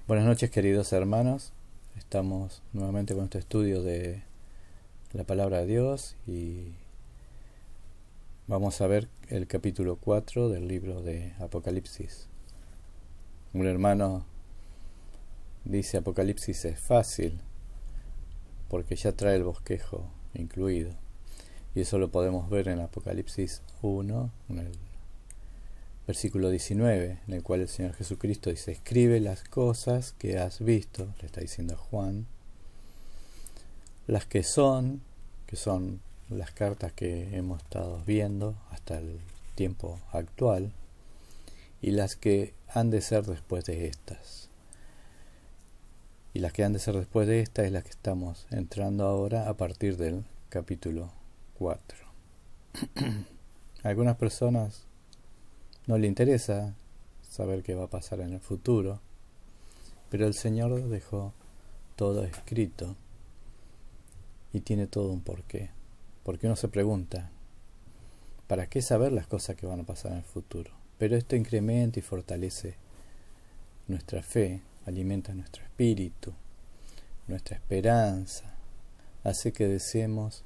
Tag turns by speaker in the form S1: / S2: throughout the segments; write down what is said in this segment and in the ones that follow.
S1: Buenas noches, queridos hermanos. Estamos nuevamente con este estudio de la palabra de Dios y vamos a ver el capítulo 4 del libro de Apocalipsis. Un hermano dice: Apocalipsis es fácil porque ya trae el bosquejo incluido, y eso lo podemos ver en Apocalipsis 1, en el versículo 19, en el cual el Señor Jesucristo dice: escribe las cosas que has visto, le está diciendo a Juan, las que son las cartas que hemos estado viendo hasta el tiempo actual, y las que han de ser después de estas. Y las que han de ser después de estas es las que estamos entrando ahora a partir del capítulo 4. A algunas personas no le interesa saber qué va a pasar en el futuro, pero el Señor dejó todo escrito y tiene todo un porqué. Porque uno se pregunta, ¿para qué saber las cosas que van a pasar en el futuro? Pero esto incrementa y fortalece nuestra fe, alimenta nuestro espíritu, nuestra esperanza, hace que deseemos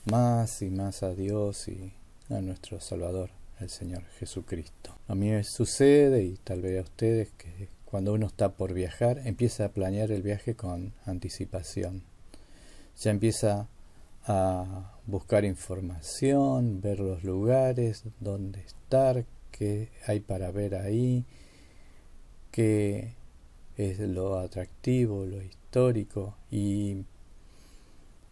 S1: más y más a Dios y a nuestro Salvador, el Señor Jesucristo. A mí me sucede, y tal vez a ustedes, que cuando uno está por viajar, empieza a planear el viaje con anticipación. Ya empieza a buscar información, ver los lugares, dónde estar, qué hay para ver ahí, qué es lo atractivo, lo histórico, y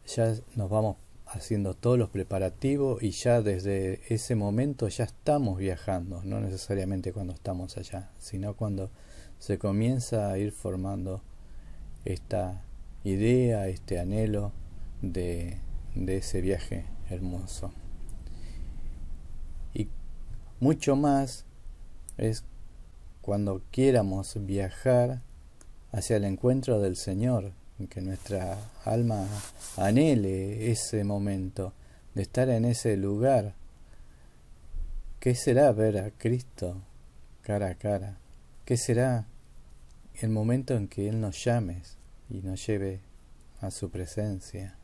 S1: ya nos vamos haciendo todos los preparativos y ya desde ese momento ya estamos viajando, no necesariamente cuando estamos allá, sino cuando se comienza a ir formando esta idea, este anhelo de ese viaje hermoso. Y mucho más es cuando quieramos viajar hacia el encuentro del Señor, que nuestra alma anhele ese momento de estar en ese lugar. ¿Qué será ver a Cristo cara a cara? ¿Qué será el momento en que Él nos llame y nos lleve a su presencia?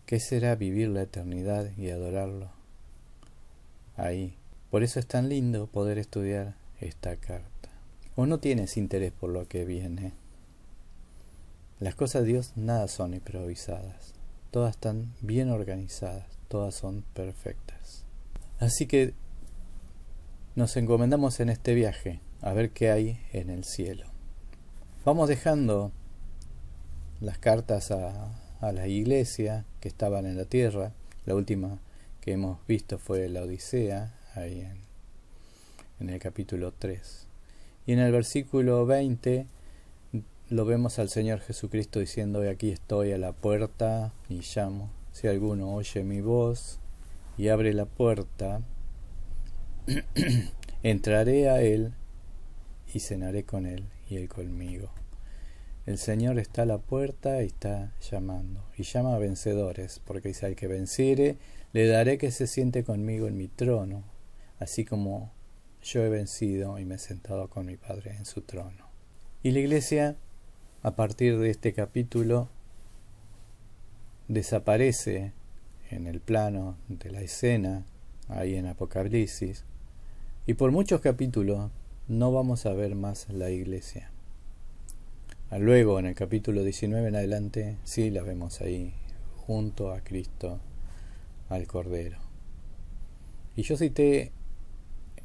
S1: ¿Qué será vivir la eternidad y adorarlo ahí? Por eso es tan lindo poder estudiar esta carta. O no tienes interés por lo que viene. Las cosas de Dios nada son improvisadas. Todas están bien organizadas. Todas son perfectas. Así que nos encomendamos en este viaje a ver qué hay en el cielo. Vamos dejando las cartas a la iglesia que estaban en la tierra. La última que hemos visto fue la Odisea, ahí en el capítulo 3. Y en el versículo 20 lo vemos al Señor Jesucristo diciendo: aquí estoy a la puerta y llamo. Si alguno oye mi voz y abre la puerta, entraré a Él y cenaré con Él y Él conmigo. El Señor está a la puerta y está llamando. Y llama a vencedores, porque dice: al que venciere, le daré que se siente conmigo en mi trono, así como yo he vencido y me he sentado con mi Padre en su trono. Y la iglesia, a partir de este capítulo, desaparece en el plano de la escena, ahí en Apocalipsis, y por muchos capítulos no vamos a ver más la iglesia. Luego, en el capítulo 19 en adelante, sí la vemos ahí, junto a Cristo, al Cordero. Y yo cité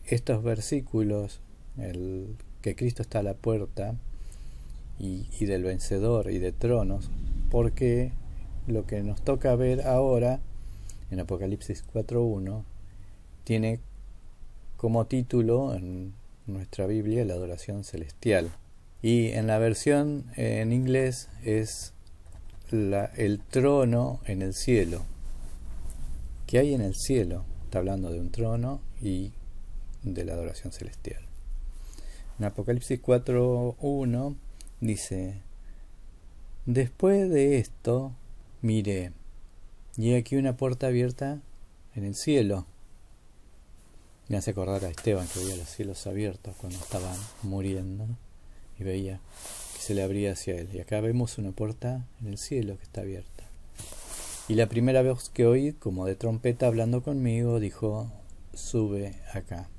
S1: estos versículos, el que Cristo está a la puerta, y del vencedor y de tronos, porque lo que nos toca ver ahora en Apocalipsis 4.1 tiene como título en nuestra Biblia la adoración celestial, y en la versión en inglés es el trono en el cielo. ¿Qué hay en el cielo? Está hablando de un trono y de la adoración celestial. En Apocalipsis 4.1 dice: después de esto miré, y aquí una puerta abierta en el cielo. Me hace acordar a Esteban, que veía los cielos abiertos cuando estaban muriendo, y veía que se le abría hacia él. Y acá vemos una puerta en el cielo que está abierta. Y la primera voz que oí, como de trompeta hablando conmigo, dijo: sube acá,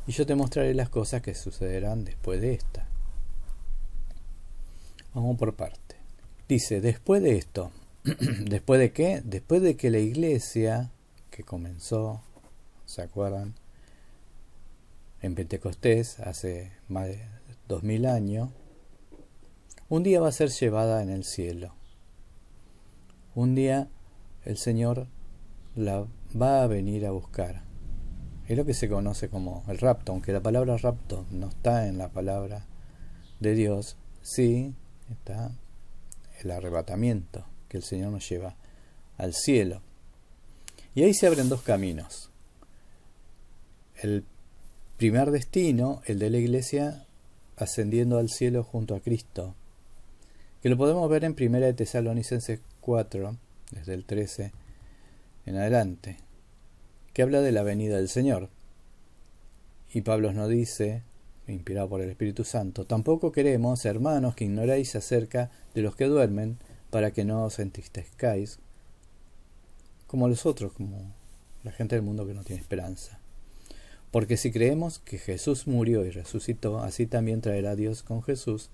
S1: y yo te mostraré las cosas que sucederán después de esta. Vamos por parte. Dice, después de esto. ¿Después de qué? Después de que la iglesia, que comenzó, ¿se acuerdan?, en Pentecostés, hace más de 2000 años, un día va a ser llevada en el cielo. Un día el Señor la va a venir a buscar. Es lo que se conoce como el rapto, aunque la palabra rapto no está en la palabra de Dios, sí está el arrebatamiento, que el Señor nos lleva al cielo. Y ahí se abren dos caminos. El primer destino, el de la iglesia ascendiendo al cielo junto a Cristo, que lo podemos ver en 1 de Tesalonicenses 4, desde el 13 en adelante, que habla de la venida del Señor. Y Pablo nos dice, inspirado por el Espíritu Santo, tampoco queremos, hermanos, que ignoréis acerca de los que duermen, para que no os entristezcáis como los otros, como la gente del mundo que no tiene esperanza. Porque si creemos que Jesús murió y resucitó, así también traerá Dios con Jesús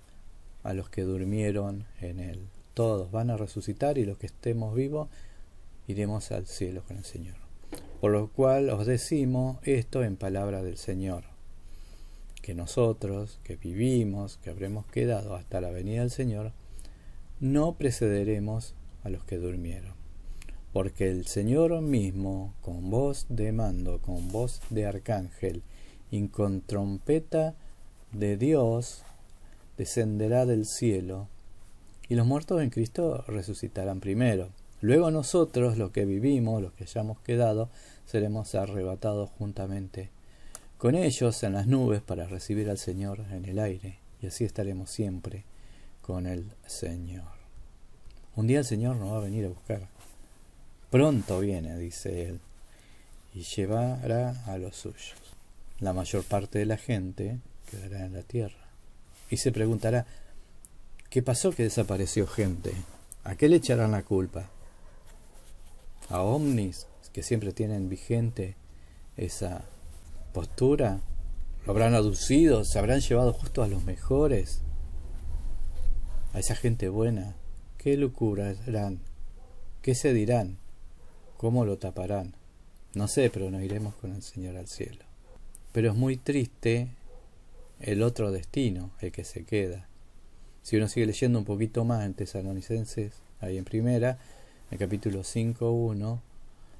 S1: a los que durmieron en él. Todos van a resucitar, y los que estemos vivos iremos al cielo con el Señor. Por lo cual os decimos esto en palabra del Señor, que nosotros, que vivimos, que habremos quedado hasta la venida del Señor, no precederemos a los que durmieron. Porque el Señor mismo, con voz de mando, con voz de arcángel, y con trompeta de Dios, descenderá del cielo, y los muertos en Cristo resucitarán primero. Luego nosotros, los que vivimos, los que hayamos quedado, seremos arrebatados juntamente con ellos en las nubes para recibir al Señor en el aire, y así estaremos siempre con el Señor. Un día el Señor nos va a venir a buscar. Pronto viene, dice él, y llevará a los suyos. La mayor parte de la gente quedará en la tierra. Y se preguntará, ¿qué pasó que desapareció gente? ¿A qué le echarán la culpa? ¿A ovnis, que siempre tienen vigente esa postura? ¿Lo habrán aducido? ¿Se habrán llevado justo a los mejores? ¿A esa gente buena? ¿Qué lucubrarán? ¿Qué se dirán? ¿Cómo lo taparán? No sé, pero nos iremos con el Señor al cielo. Pero es muy triste el otro destino, el que se queda. Si uno sigue leyendo un poquito más en Tesalonicenses, ahí en primera, en el capítulo 5:1,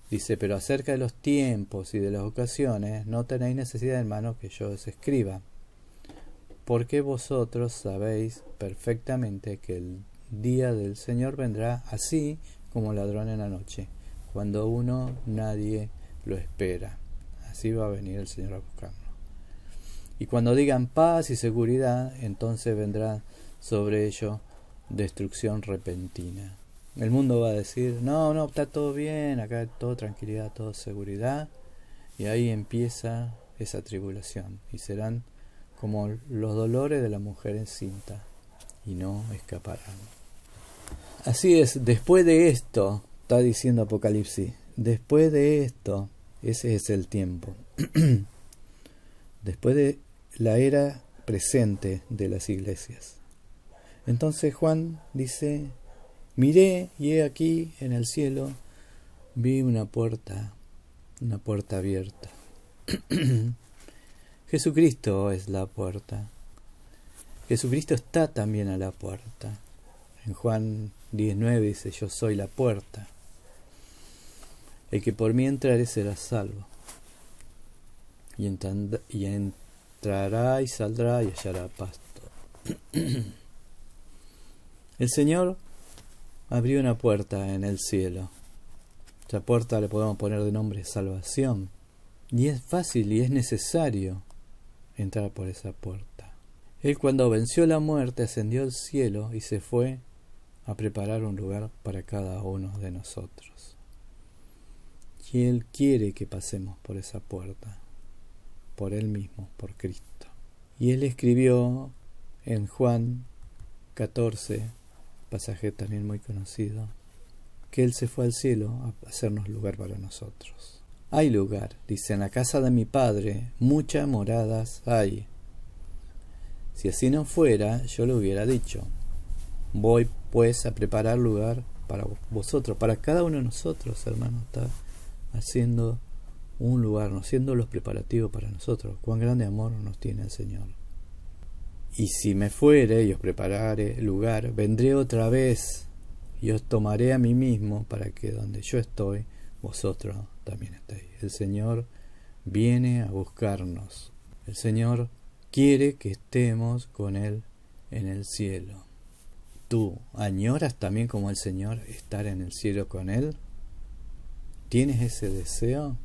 S1: dice, pero acerca de los tiempos y de las ocasiones, no tenéis necesidad, hermanos, que yo os escriba, porque vosotros sabéis perfectamente que el día del Señor vendrá así como ladrón en la noche, cuando nadie lo espera. Así va a venir el Señor a buscarnos. Y cuando digan paz y seguridad, entonces vendrá sobre ellos destrucción repentina. El mundo va a decir, no, está todo bien, acá todo tranquilidad, todo seguridad. Y ahí empieza esa tribulación. Y serán como los dolores de la mujer encinta, y no escaparán. Así es, después de esto, está diciendo Apocalipsis, después de esto, ese es el tiempo. Después de la era presente de las iglesias. Entonces Juan dice, miré y he aquí en el cielo, vi una puerta abierta. Jesucristo es la puerta. Jesucristo está también a la puerta. En Juan 19 dice, yo soy la puerta. El que por mí entrare será salvo. Y entrará y saldrá y hallará pasto. El Señor abrió una puerta en el cielo. Esa puerta le podemos poner de nombre salvación. Y es fácil y es necesario entrar por esa puerta. Él, cuando venció la muerte, ascendió al cielo y se fue a preparar un lugar para cada uno de nosotros. Y Él quiere que pasemos por esa puerta, por Él mismo, por Cristo. Y Él escribió en Juan 14, pasaje también muy conocido, que Él se fue al cielo a hacernos lugar para nosotros. Hay lugar, dice, en la casa de mi Padre muchas moradas hay. Si así no fuera, yo lo hubiera dicho. Voy pues a preparar lugar para vosotros, para cada uno de nosotros, hermano, está haciendo un lugar, haciendo los preparativos para nosotros. Cuán grande amor nos tiene el Señor. Y si me fuere y os preparare lugar, vendré otra vez y os tomaré a mí mismo, para que donde yo estoy, vosotros también estéis. El Señor viene a buscarnos. El Señor quiere que estemos con Él en el cielo. ¿Tú añoras también como el Señor estar en el cielo con Él? ¿Tienes ese deseo?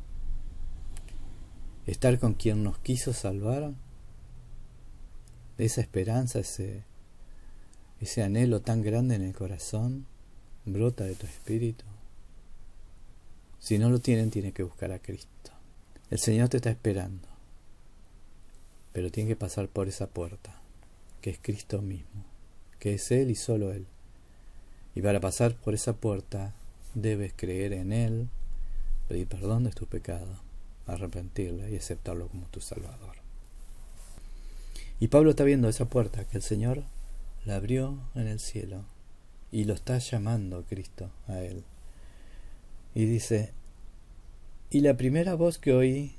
S1: ¿Estar con quien nos quiso salvar? Esa esperanza, ese anhelo tan grande en el corazón, brota de tu espíritu. Si no lo tienen, tienes que buscar a Cristo. El Señor te está esperando, pero tiene que pasar por esa puerta, que es Cristo mismo, que es Él y solo Él. Y para pasar por esa puerta, debes creer en Él, pedir perdón de tus pecados, arrepentirle y aceptarlo como tu Salvador. Y Pablo está viendo esa puerta que el Señor la abrió en el cielo y lo está llamando Cristo a Él. Y dice, y la primera voz que oí,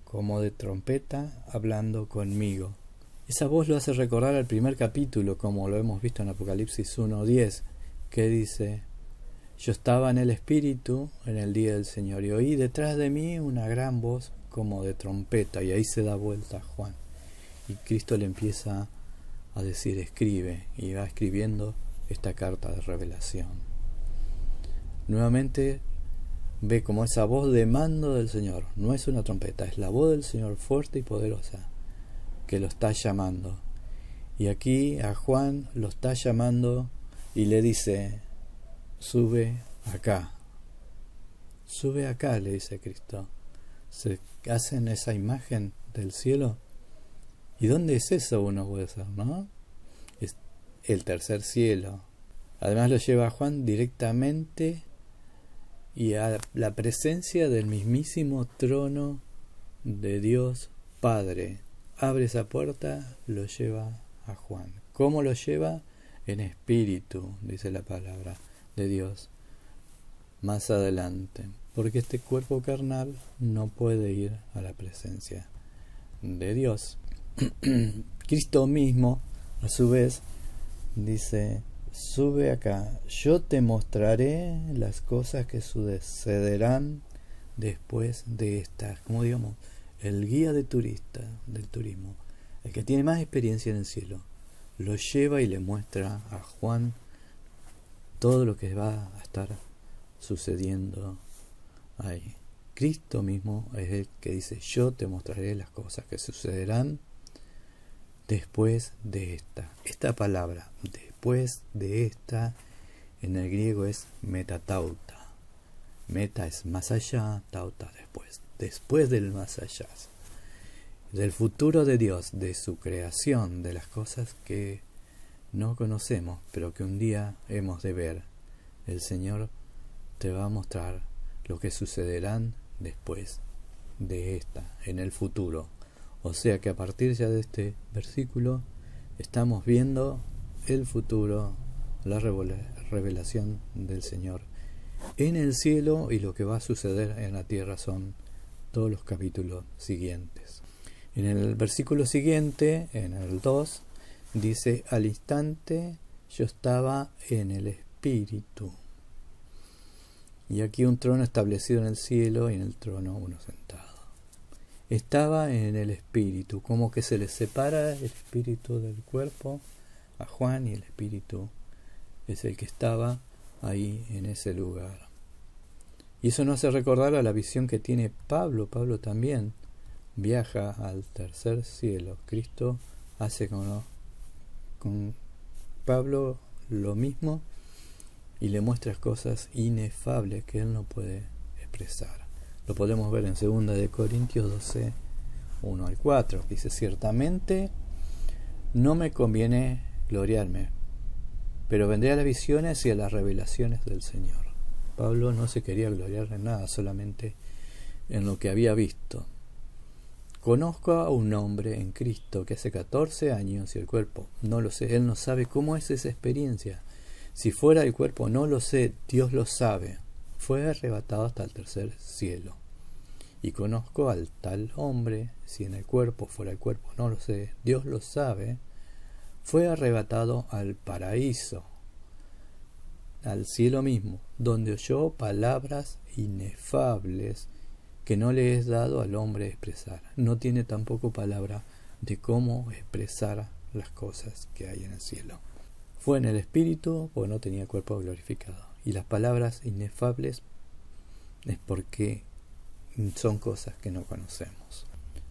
S1: como de trompeta, hablando conmigo. Esa voz lo hace recordar al primer capítulo, como lo hemos visto en Apocalipsis 1:10, que dice, yo estaba en el Espíritu en el día del Señor, y oí detrás de mí una gran voz como de trompeta, y ahí se da vuelta Juan. Y Cristo le empieza a decir, escribe, y va escribiendo esta carta de revelación. Nuevamente ve como esa voz de mando del Señor, no es una trompeta, es la voz del Señor fuerte y poderosa, que lo está llamando. Y aquí a Juan lo está llamando y le dice, sube acá, le dice Cristo. Se hacen esa imagen del cielo. ¿Y dónde es eso? Uno puede ser, ¿no? Es el tercer cielo. Además lo lleva a Juan directamente y a la presencia del mismísimo trono de Dios Padre. Abre esa puerta, lo lleva a Juan. ¿Cómo lo lleva? En espíritu, dice la palabra de Dios. Más adelante. Porque este cuerpo carnal no puede ir a la presencia de Dios. Cristo mismo, a su vez, dice, sube acá, yo te mostraré las cosas que sucederán después de estas. Como digamos, el guía de turista, del turismo, el que tiene más experiencia en el cielo, lo lleva y le muestra a Juan todo lo que va a estar sucediendo ahí. Cristo mismo es el que dice, yo te mostraré las cosas que sucederán después de esta. Esta palabra, después de esta, en el griego es metatauta. Meta es más allá, tauta después. Después del más allá. Del futuro de Dios, de su creación, de las cosas que no conocemos, pero que un día hemos de ver. El Señor te va a mostrar lo que sucederán después de esta, en el futuro. O sea que a partir ya de este versículo estamos viendo el futuro, la revelación del Señor en el cielo, y lo que va a suceder en la tierra son todos los capítulos siguientes. En el versículo siguiente, en el 2, dice, al instante yo estaba en el Espíritu. Y aquí un trono establecido en el cielo y en el trono uno sentado. Estaba en el Espíritu, como que se le separa el espíritu del cuerpo a Juan, y el Espíritu es el que estaba ahí en ese lugar. Y eso nos hace recordar a la visión que tiene Pablo. Pablo también viaja al tercer cielo. Cristo hace con Pablo lo mismo y le muestra cosas inefables que él no puede expresar. Lo podemos ver en 2 de Corintios 12, 1 al 4. Dice, ciertamente no me conviene gloriarme, pero vendré a las visiones y a las revelaciones del Señor. Pablo no se quería gloriar en nada, solamente en lo que había visto. Conozco a un hombre en Cristo que hace 14 años y el cuerpo no lo sé. Él no sabe cómo es esa experiencia. Si fuera el cuerpo no lo sé, Dios lo sabe. Fue arrebatado hasta el tercer cielo. Y conozco al tal hombre, si en el cuerpo fuera el cuerpo no lo sé, Dios lo sabe. Fue arrebatado al paraíso, al cielo mismo, donde oyó palabras inefables que no le es dado al hombre expresar. No tiene tampoco palabra de cómo expresar las cosas que hay en el cielo. Fue en el espíritu porque no tenía cuerpo glorificado. Y las palabras inefables es porque son cosas que no conocemos.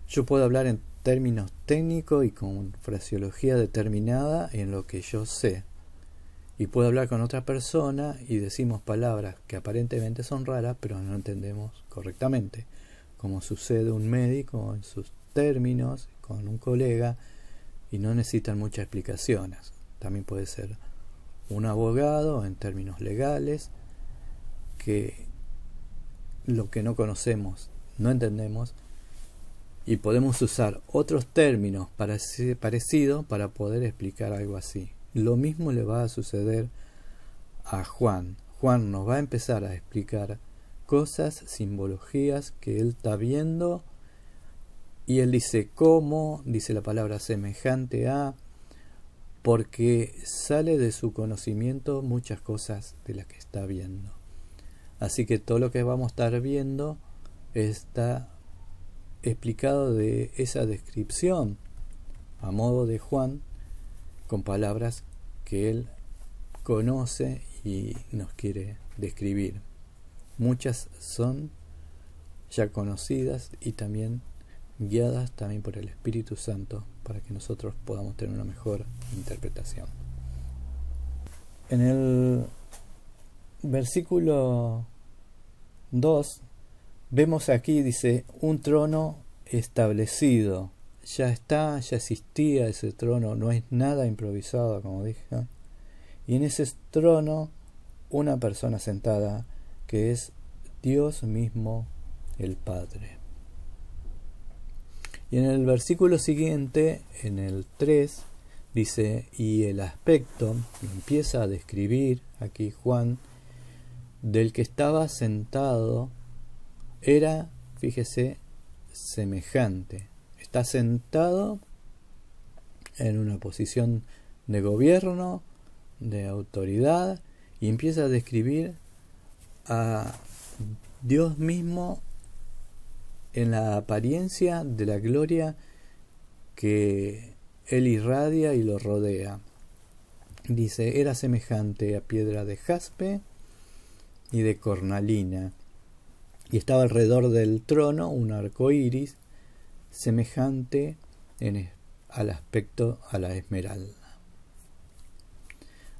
S1: Yo puedo hablar en términos técnicos y con fraseología determinada en lo que yo sé. Y puedo hablar con otra persona y decimos palabras que aparentemente son raras, pero no entendemos correctamente. Como sucede un médico en sus términos, con un colega, y no necesitan muchas explicaciones. También puede ser un abogado en términos legales, que lo que no conocemos, no entendemos, y podemos usar otros términos parecidos para poder explicar algo así. Lo mismo le va a suceder a Juan. Juan nos va a empezar a explicar cosas, simbologías que él está viendo, y él dice cómo, dice la palabra semejante a, porque sale de su conocimiento muchas cosas de las que está viendo. Así que todo lo que vamos a estar viendo está explicado de esa descripción a modo de Juan, con palabras que él conoce y nos quiere describir. Muchas son ya conocidas y también guiadas también por el Espíritu Santo para que nosotros podamos tener una mejor interpretación. En el versículo 2 vemos aquí, dice, un trono establecido. Ya existía ese trono, no es nada improvisado, como dije. Y en ese trono, una persona sentada, que es Dios mismo, el Padre. Y en el versículo siguiente, en el 3, dice, y el aspecto, empieza a describir aquí Juan, del que estaba sentado, era, fíjese, semejante. Está sentado en una posición de gobierno, de autoridad, y empieza a describir a Dios mismo en la apariencia de la gloria que él irradia y lo rodea. Dice, era semejante a piedra de jaspe y de cornalina, y estaba alrededor del trono un arco iris semejante al aspecto a la esmeralda.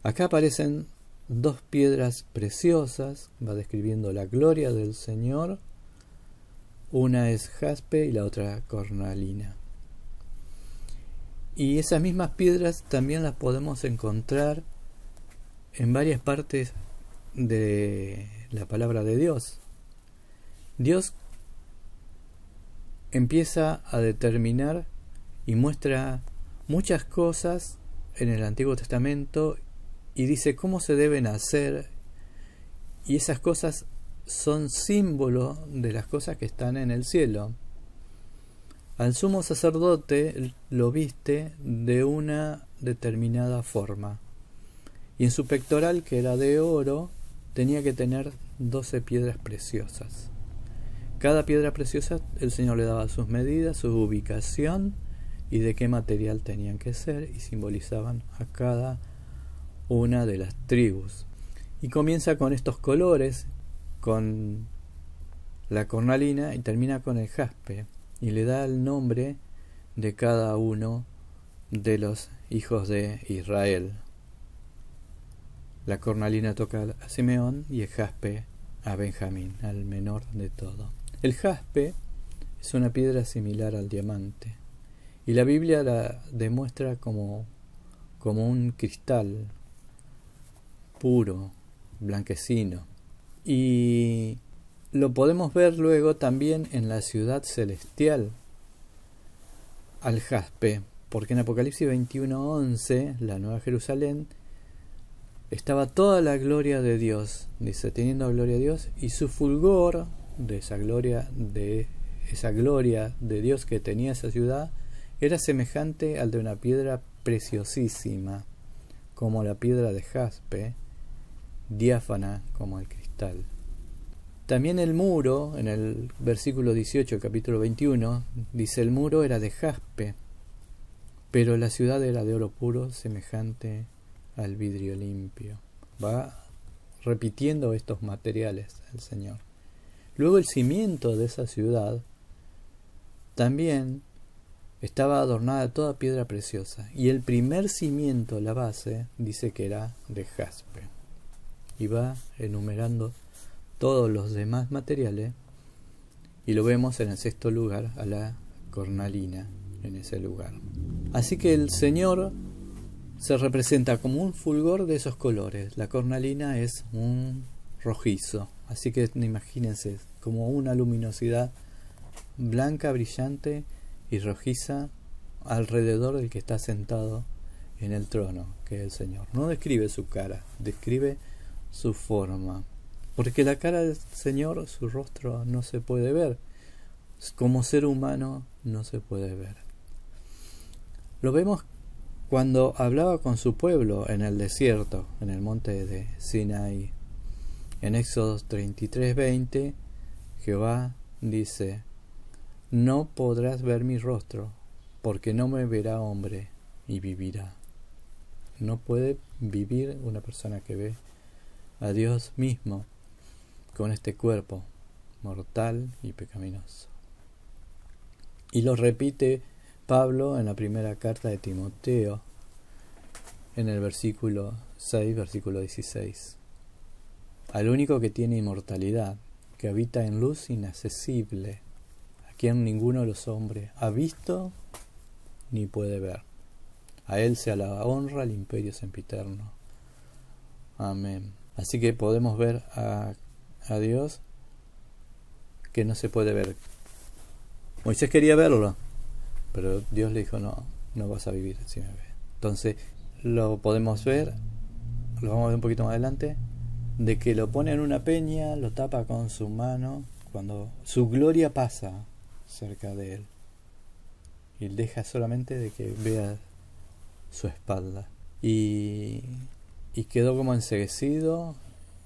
S1: Acá aparecen dos piedras preciosas, va describiendo la gloria del Señor. Una es jaspe y la otra cornalina. Y esas mismas piedras también las podemos encontrar en varias partes de la palabra de Dios. Dios empieza a determinar y muestra muchas cosas en el Antiguo Testamento y dice cómo se deben hacer, y esas cosas son símbolo de las cosas que están en el cielo. Al sumo sacerdote lo viste de una determinada forma, y en su pectoral, que era de oro, tenía que tener 12 piedras preciosas. Cada piedra preciosa el Señor le daba sus medidas, su ubicación y de qué material tenían que ser, y simbolizaban a cada una de las tribus. Y comienza con estos colores, con la cornalina, y termina con el jaspe, y le da el nombre de cada uno de los hijos de Israel. La cornalina toca a Simeón y el jaspe a Benjamín, al menor de todo. El jaspe es una piedra similar al diamante, Y la Biblia la demuestra como un cristal puro, blanquecino. Y lo podemos ver luego también en la ciudad celestial, al jaspe, porque en Apocalipsis 21:11, la Nueva Jerusalén, estaba toda la gloria de Dios, dice, teniendo gloria a Dios, y su fulgor de esa gloria de Dios que tenía esa ciudad, era semejante al de una piedra preciosísima, como la piedra de jaspe, diáfana como el cristal. También el muro, en el versículo 18 del capítulo 21, dice: el muro era de jaspe, pero la ciudad era de oro puro, semejante al vidrio limpio. Va repitiendo estos materiales el Señor. Luego el cimiento de esa ciudad también estaba adornada de toda piedra preciosa, y el primer cimiento, la base, dice que era de jaspe. Y va enumerando todos los demás materiales, y lo vemos en el sexto lugar a la cornalina, en ese lugar. Así que el Señor se representa como un fulgor de esos colores. La cornalina es un rojizo, así que imagínense como una luminosidad blanca, brillante y rojiza alrededor del que está sentado en el trono, que es el Señor. No describe su cara, describe su forma, porque la cara del Señor, su rostro, no se puede ver. Como ser humano no se puede ver. Lo vemos cuando hablaba con su pueblo en el desierto, en el monte de Sinaí. En Éxodo 33:20, Jehová dice: no podrás ver mi rostro, porque no me verá hombre y vivirá. No puede vivir una persona que ve a Dios mismo con este cuerpo mortal y pecaminoso. Y lo repite Pablo en la primera carta de Timoteo, en el versículo 6, versículo 16. Al único que tiene inmortalidad, que habita en luz inaccesible, a quien ninguno de los hombres ha visto ni puede ver. A él sea la honra, el imperio sempiterno. Amén. Así que podemos ver a Dios que no se puede ver. Moisés quería verlo, pero Dios le dijo: no vas a vivir si me ves. Entonces lo podemos ver, lo vamos a ver un poquito más adelante, de que lo pone en una peña, lo tapa con su mano, cuando su gloria pasa cerca de él, y deja solamente de que vea su espalda. Y quedó como enceguecido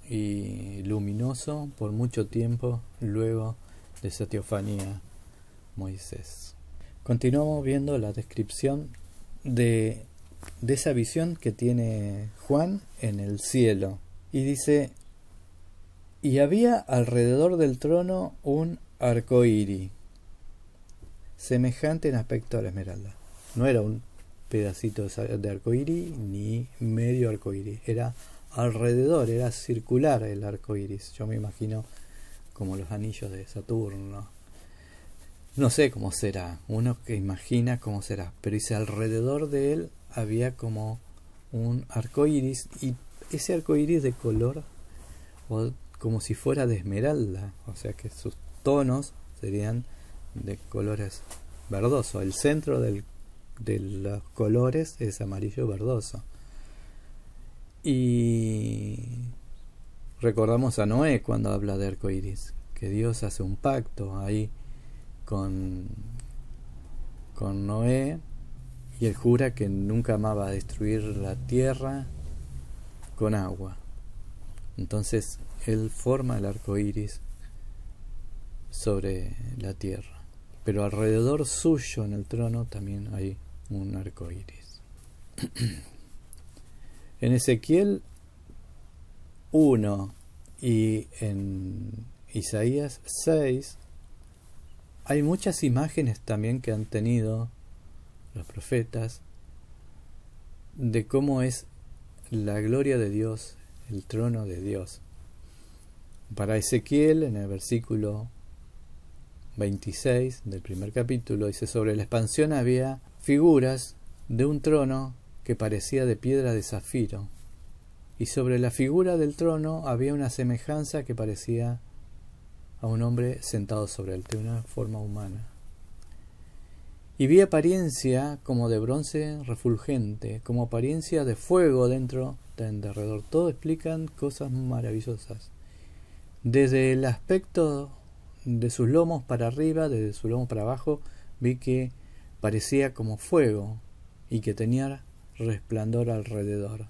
S1: y luminoso por mucho tiempo luego de esa teofanía Moisés. Continuamos viendo la descripción de esa visión que tiene Juan en el cielo. Y dice: y había alrededor del trono un arcoíris, semejante en aspecto a la esmeralda. No era un pedacito de arcoíris ni medio arcoíris, era alrededor, era circular el arcoíris. Yo me imagino como los anillos de Saturno. No sé cómo será, uno que imagina cómo será, pero dice: alrededor de él había como un arcoíris, y ese arcoíris de color como si fuera de esmeralda, o sea que sus tonos serían de colores verdosos. El centro de los colores es amarillo verdoso. Y recordamos a Noé cuando habla de arcoíris, que Dios hace un pacto ahí con Noé, y él jura que nunca más va a destruir la tierra con agua. Entonces él forma el arco iris sobre la tierra, pero alrededor suyo en el trono también hay un arco iris. En Ezequiel 1 y en Isaías 6 hay muchas imágenes también que han tenido los profetas de cómo es la gloria de Dios, el trono de Dios. Para Ezequiel, en el versículo 26 del primer capítulo, dice: sobre la expansión había figuras de un trono que parecía de piedra de zafiro, y sobre la figura del trono había una semejanza que parecía a un hombre sentado sobre él, de una forma humana. Y vi apariencia como de bronce refulgente, como apariencia de fuego dentro de alrededor. Todo explican cosas maravillosas. Desde el aspecto de sus lomos para arriba, desde su lomo para abajo, vi que parecía como fuego y que tenía resplandor alrededor.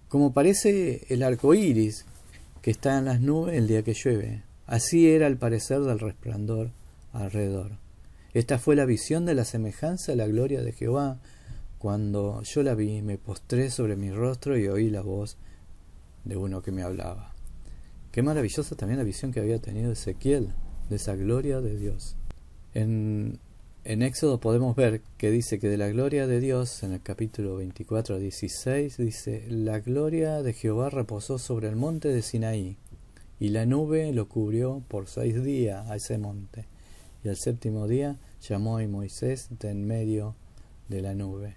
S1: Como parece el arco iris que está en las nubes el día que llueve. Así era el parecer del resplandor alrededor. Esta fue la visión de la semejanza de la gloria de Jehová. Cuando yo la vi, me postré sobre mi rostro y oí la voz de uno que me hablaba. Qué maravillosa también la visión que había tenido Ezequiel de esa gloria de Dios. En Éxodo podemos ver que dice que de la gloria de Dios, en el capítulo 24 a 16, dice: la gloria de Jehová reposó sobre el monte de Sinaí, y la nube lo cubrió por 6 días a ese monte. Y al 7º día llamó a Moisés de en medio de la nube.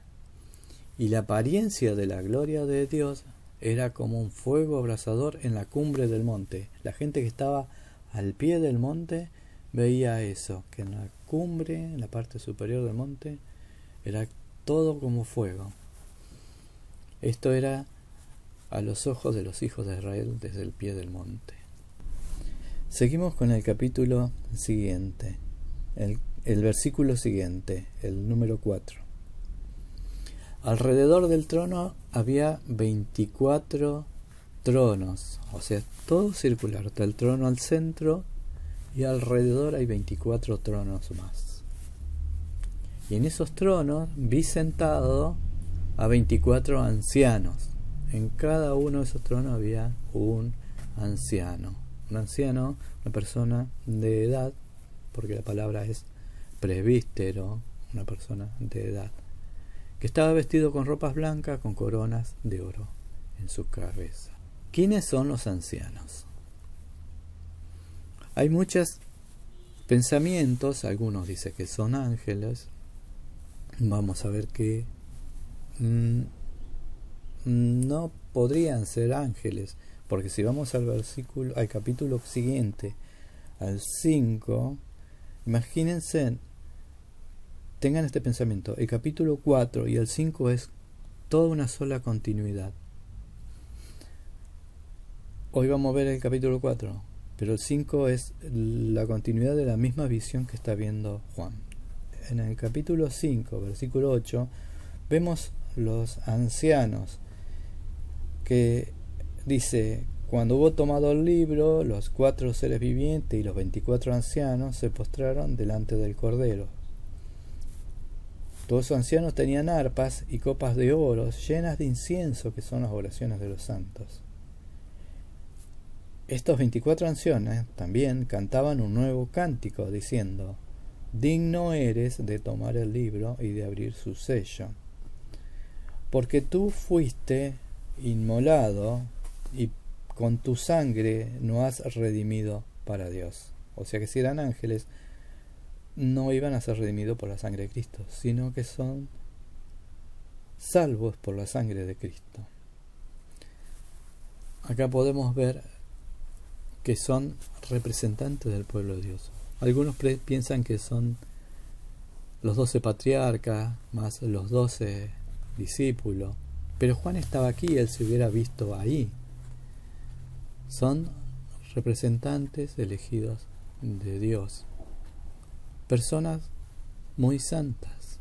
S1: Y la apariencia de la gloria de Dios era como un fuego abrasador en la cumbre del monte. La gente que estaba al pie del monte veía eso, que en la cumbre, en la parte superior del monte, era todo como fuego. Esto era a los ojos de los hijos de Israel desde el pie del monte. Seguimos con el capítulo siguiente, el versículo siguiente, el número 4. Alrededor del trono había 24 tronos, o sea, todo circular. Está el trono al centro y alrededor hay 24 tronos más. Y en esos tronos vi sentado a 24 ancianos. En cada uno de esos tronos había un anciano. Un anciano, una persona de edad, porque la palabra es presbítero, una persona de edad, que estaba vestido con ropas blancas con coronas de oro en su cabeza. ¿Quiénes son los ancianos? Hay muchos pensamientos, algunos dicen que son ángeles. Vamos a ver que no podrían ser ángeles, porque si vamos al capítulo siguiente, al 5, imagínense, tengan este pensamiento: el capítulo 4 y el 5 es toda una sola continuidad. Hoy vamos a ver el capítulo 4, pero el 5 es la continuidad de la misma visión que está viendo Juan. En el capítulo 5, versículo 8, vemos los ancianos, que dice: cuando hubo tomado el libro, los 4 seres vivientes y los 24 ancianos se postraron delante del Cordero. Todos los ancianos tenían arpas y copas de oro llenas de incienso, que son las oraciones de los santos. Estos 24 ancianos también cantaban un nuevo cántico, diciendo: digno eres de tomar el libro y de abrir su sello, porque tú fuiste inmolado y con tu sangre nos has redimido para Dios. O sea que si eran ángeles, no iban a ser redimidos por la sangre de Cristo, sino que son salvos por la sangre de Cristo. Acá podemos ver que son representantes del pueblo de Dios. Algunos piensan que son los 12 patriarcas más los 12 discípulos, pero Juan estaba aquí y él se hubiera visto ahí. Son representantes elegidos de Dios, personas muy santas,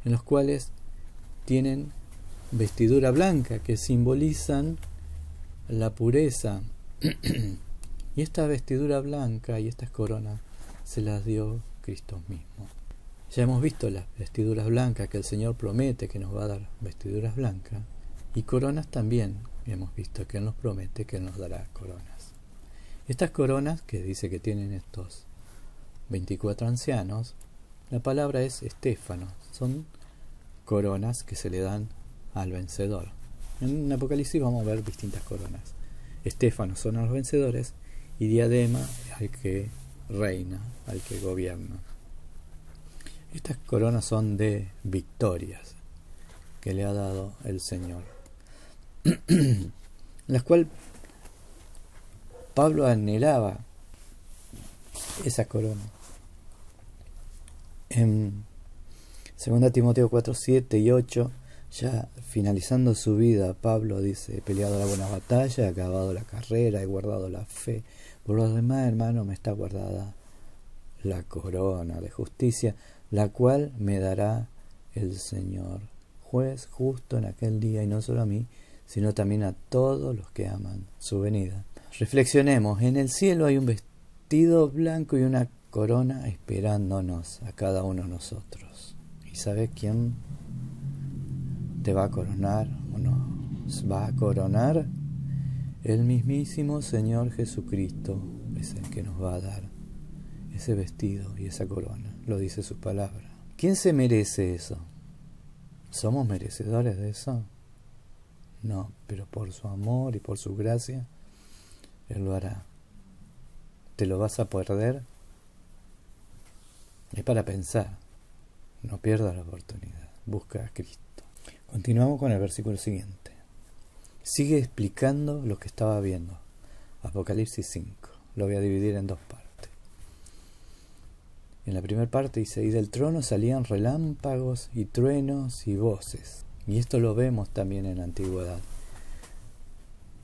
S1: en los cuales tienen vestidura blanca, que simbolizan la pureza. Y esta vestidura blanca y estas coronas se las dio Cristo mismo. Ya hemos visto las vestiduras blancas, que el Señor promete que nos va a dar vestiduras blancas, y coronas también hemos visto que Él nos promete que Él nos dará coronas. Estas coronas que dice que tienen estos 24 ancianos, la palabra es estéfano, son coronas que se le dan al vencedor. En Apocalipsis vamos a ver distintas coronas. Estéfanos son a los vencedores y diadema al que reina, al que gobierna. Estas coronas son de victorias que le ha dado el Señor, las cuales Pablo anhelaba esa corona. En 2 Timoteo 4, 7 y 8, ya finalizando su vida, Pablo dice: he peleado la buena batalla, he acabado la carrera, he guardado la fe. Por los demás, hermano, me está guardada la corona de justicia, la cual me dará el Señor, juez justo en aquel día, y no solo a mí, sino también a todos los que aman su venida. Reflexionemos: en el cielo hay un vestido blanco y una corona esperándonos a cada uno de nosotros. ¿Y sabes quién te va a coronar o nos va a coronar? El mismísimo Señor Jesucristo es el que nos va a dar ese vestido y esa corona, lo dice su palabra. ¿Quién se merece eso? ¿Somos merecedores de eso? No, pero por su amor y por su gracia, Él lo hará. ¿Te lo vas a perder? Es para pensar. No pierdas la oportunidad. Busca a Cristo. Continuamos con el versículo siguiente. Sigue explicando lo que estaba viendo. Apocalipsis 5. Lo voy a dividir en dos partes. En la primera parte dice: y del trono salían relámpagos y truenos y voces. Y esto lo vemos también en la antigüedad.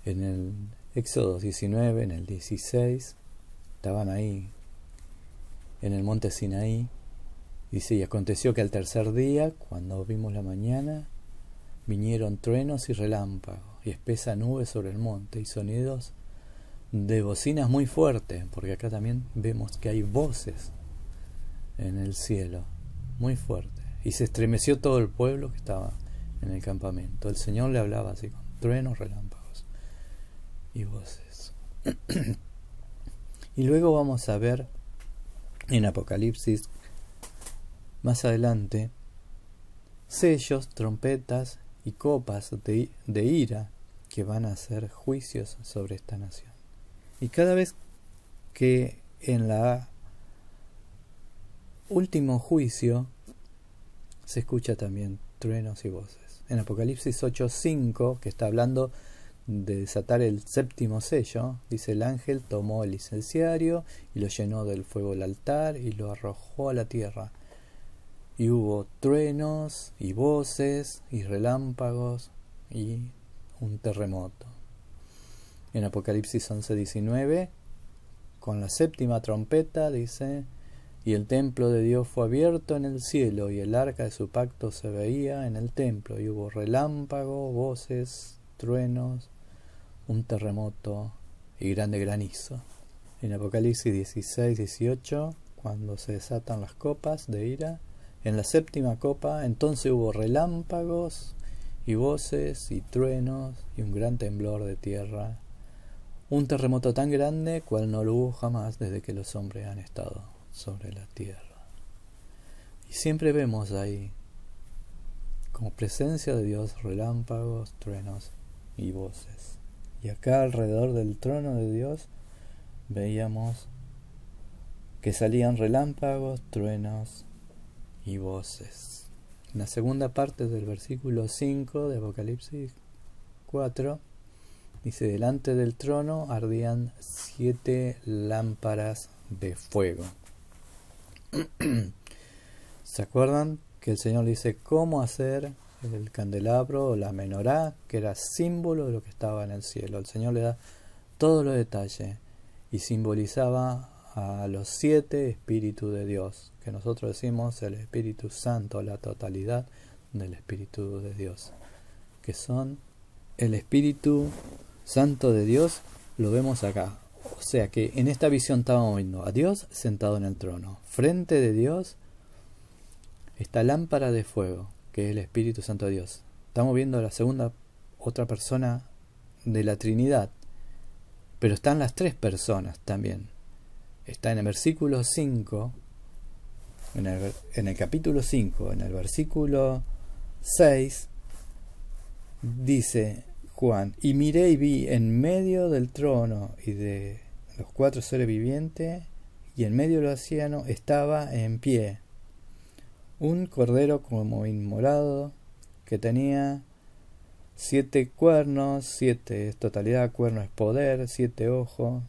S1: En el Éxodo 19, en el 16, estaban ahí, en el monte Sinaí. Dice: y aconteció que al tercer día, cuando vimos la mañana, vinieron truenos y relámpagos, y espesa nube sobre el monte, y sonidos de bocinas muy fuertes, porque acá también vemos que hay voces en el cielo, muy fuertes. Y se estremeció todo el pueblo que estaba en el campamento. El Señor le hablaba así, con truenos, relámpagos y voces. Y luego vamos a ver en Apocalipsis, más adelante, sellos, trompetas y copas de ira que van a hacer juicios sobre esta nación. Y cada vez que en la último juicio se escucha también truenos y voces. En Apocalipsis 8:5, que está hablando de desatar el séptimo sello, dice: el ángel tomó el incensario y lo llenó del fuego del altar y lo arrojó a la tierra. Y hubo truenos y voces y relámpagos y un terremoto. En Apocalipsis 11:19, con la séptima trompeta, dice: y el templo de Dios fue abierto en el cielo, y el arca de su pacto se veía en el templo, y hubo relámpagos, voces, truenos, un terremoto y grande granizo. En Apocalipsis 16:18, cuando se desatan las copas de ira, en la séptima copa, entonces hubo relámpagos y voces y truenos y un gran temblor de tierra, un terremoto tan grande cual no lo hubo jamás desde que los hombres han estado sobre la tierra. Y siempre vemos ahí, como presencia de Dios, relámpagos, truenos y voces. Y acá alrededor del trono de Dios veíamos que salían relámpagos, truenos y voces. En la segunda parte del versículo 5 de Apocalipsis 4 dice: delante del trono ardían 7 lámparas de fuego. ¿Se acuerdan que el Señor dice cómo hacer el candelabro o la menorá, que era símbolo de lo que estaba en el cielo? El Señor le da todos los detalles y simbolizaba a los 7 espíritus de Dios, que nosotros decimos el Espíritu Santo, la totalidad del Espíritu de Dios, que son el Espíritu Santo de Dios. Lo vemos acá. O sea que en esta visión estábamos viendo a Dios sentado en el trono. Frente de Dios esta lámpara de fuego, que es el Espíritu Santo de Dios. Estamos viendo la segunda, otra persona de la Trinidad. Pero están las 3 personas también. Está en el versículo 5, en el capítulo 5, en el versículo 6, dice Juan: y miré y vi en medio del trono y de los 4 seres vivientes y en medio del océano estaba en pie un cordero como inmolado que tenía 7 cuernos, 7 totalidad, cuerno es poder, 7 ojos,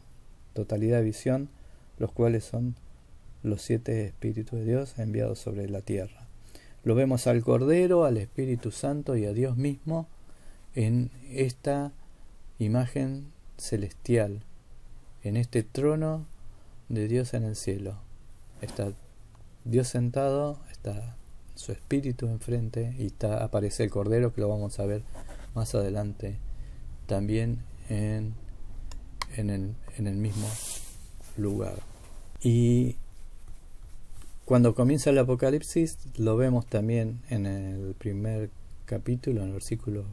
S1: totalidad visión, los cuales son los 7 espíritus de Dios enviados sobre la tierra. Lo vemos al Cordero, al Espíritu Santo y a Dios mismo en esta imagen celestial, en este trono de Dios en el cielo. Está Dios sentado, está su Espíritu enfrente y aparece el Cordero, que lo vamos a ver más adelante, también en el mismo lugar. Y cuando comienza el Apocalipsis, lo vemos también en el primer capítulo, en el versículo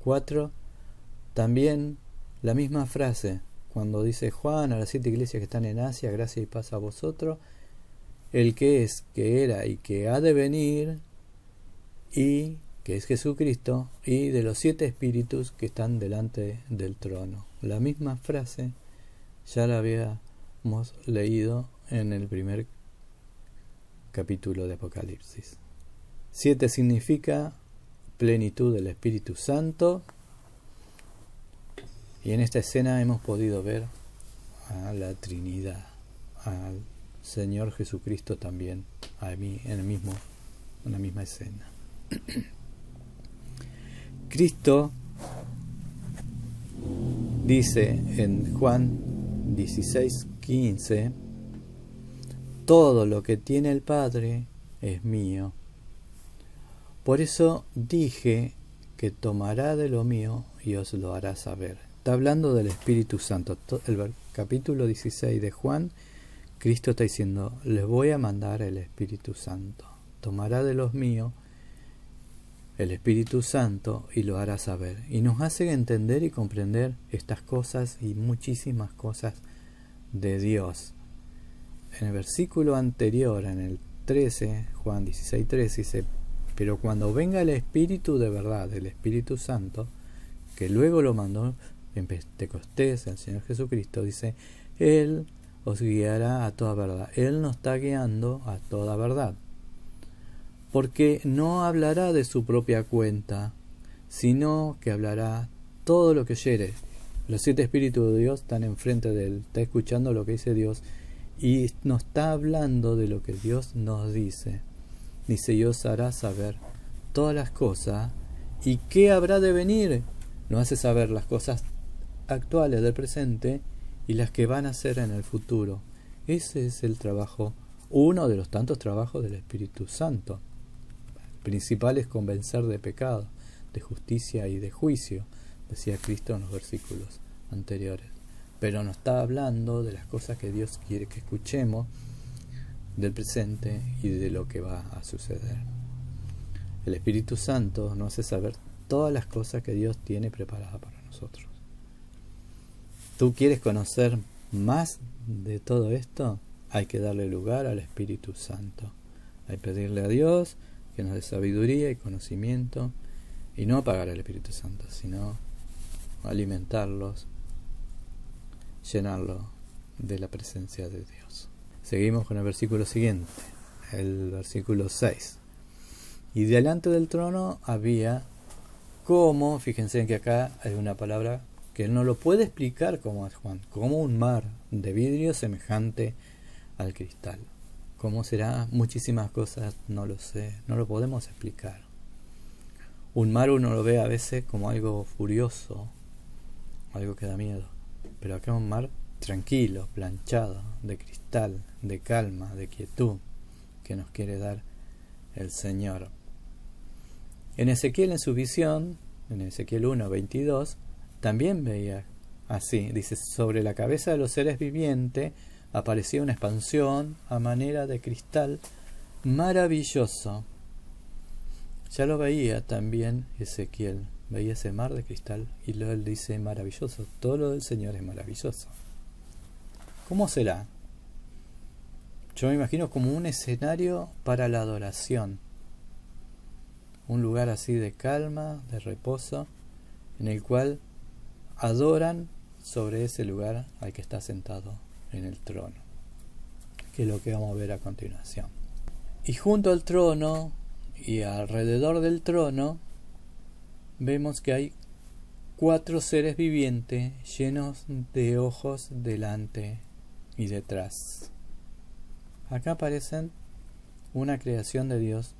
S1: 4, también la misma frase, cuando dice Juan a las 7 iglesias que están en Asia, gracia y paz a vosotros, el que es, que era y que ha de venir, y que es Jesucristo, y de los 7 espíritus que están delante del trono. La misma frase ya la habíamos leído en el primer capítulo de Apocalipsis. 7 significa plenitud del Espíritu Santo, y en esta escena hemos podido ver a la Trinidad, al Señor Jesucristo también, en la misma escena. Cristo dice en Juan 16:15: todo lo que tiene el Padre es mío. Por eso dije que tomará de lo mío y os lo hará saber. Está hablando del Espíritu Santo. El capítulo 16 de Juan, Cristo está diciendo: les voy a mandar el Espíritu Santo. Tomará de los míos el Espíritu Santo y lo hará saber. Y nos hace entender y comprender estas cosas y muchísimas cosas de Dios. En el versículo anterior, en el 13, Juan 16:13, dice: pero cuando venga el Espíritu de verdad, el Espíritu Santo, que luego lo mandó en Pentecostés el Señor Jesucristo, dice: Él os guiará a toda verdad. Él nos está guiando a toda verdad, porque no hablará de su propia cuenta, sino que hablará todo lo que oyere. Los 7 espíritus de Dios están enfrente de él, está escuchando lo que dice Dios y nos está hablando de lo que Dios nos dice. Dice: y os hará saber todas las cosas. ¿Y qué habrá de venir? Nos hace saber las cosas actuales del presente y las que van a ser en el futuro. Ese es el trabajo, uno de los tantos trabajos del Espíritu Santo. El principal es convencer de pecado, de justicia y de juicio, decía Cristo en los versículos anteriores. Pero nos está hablando de las cosas que Dios quiere que escuchemos, del presente y de lo que va a suceder. El Espíritu Santo nos hace saber todas las cosas que Dios tiene preparadas para nosotros. ¿Tú quieres conocer más de todo esto? Hay que darle lugar al Espíritu Santo. Hay que pedirle a Dios que nos dé sabiduría y conocimiento, y no apagar al Espíritu Santo, sino alimentarlos, llenarlo de la presencia de Dios. Seguimos con el versículo siguiente, el versículo 6. Y delante del trono había como, fíjense que acá hay una palabra que él no lo puede explicar como es Juan, como un mar de vidrio semejante al cristal. ¿Cómo será? Muchísimas cosas no lo sé, no lo podemos explicar. Un mar uno lo ve a veces como algo furioso, algo que da miedo, pero acá un mar tranquilo, planchado, de cristal, de calma, de quietud, que nos quiere dar el Señor. En Ezequiel, en su visión, en Ezequiel 1:22, también veía así, dice: sobre la cabeza de los seres vivientes aparecía una expansión a manera de cristal maravilloso. Ya lo veía también Ezequiel, veía ese mar de cristal, y luego él dice: maravilloso, todo lo del Señor es maravilloso. ¿Cómo será? Yo me imagino como un escenario para la adoración, un lugar así de calma, de reposo, en el cual adoran sobre ese lugar al que está sentado en el trono. que es lo que vamos a ver a continuación. Y junto al trono y alrededor del trono vemos que hay 4 seres vivientes llenos de ojos delante y detrás. Acá aparecen una creación de Dios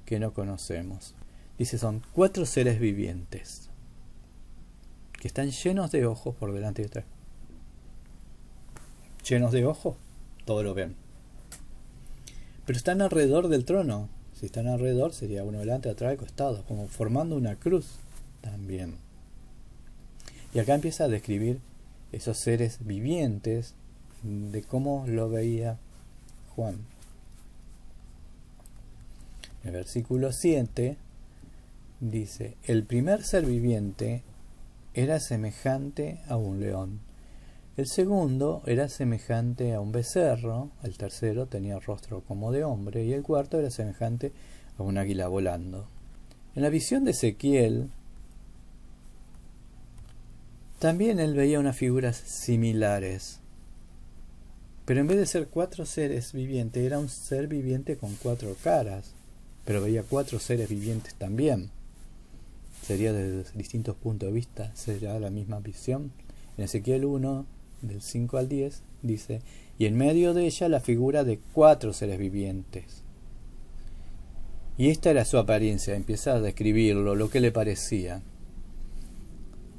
S1: que no conocemos. Dice, son 4 seres vivientes que están llenos de ojos por delante y detrás. Llenos de ojos, todo lo ven. Pero están alrededor del trono. Si están alrededor, sería uno delante, atrás, al costado, como formando una cruz también. Y acá empieza a describir esos seres vivientes de cómo lo veía Juan. El versículo 7 dice, el primer ser viviente era semejante a un león. El segundo era semejante a un becerro, el tercero tenía rostro como de hombre y el cuarto era semejante a un águila volando. En la visión de Ezequiel, también él veía unas figuras similares, pero en vez de ser 4 seres vivientes, era un ser viviente con 4 caras, pero veía 4 seres vivientes también. Sería desde distintos puntos de vista, será la misma visión. En Ezequiel 1, del 5 al 10, dice, y en medio de ella la figura de 4 seres vivientes. Y esta era su apariencia, empieza a describirlo, lo que le parecía.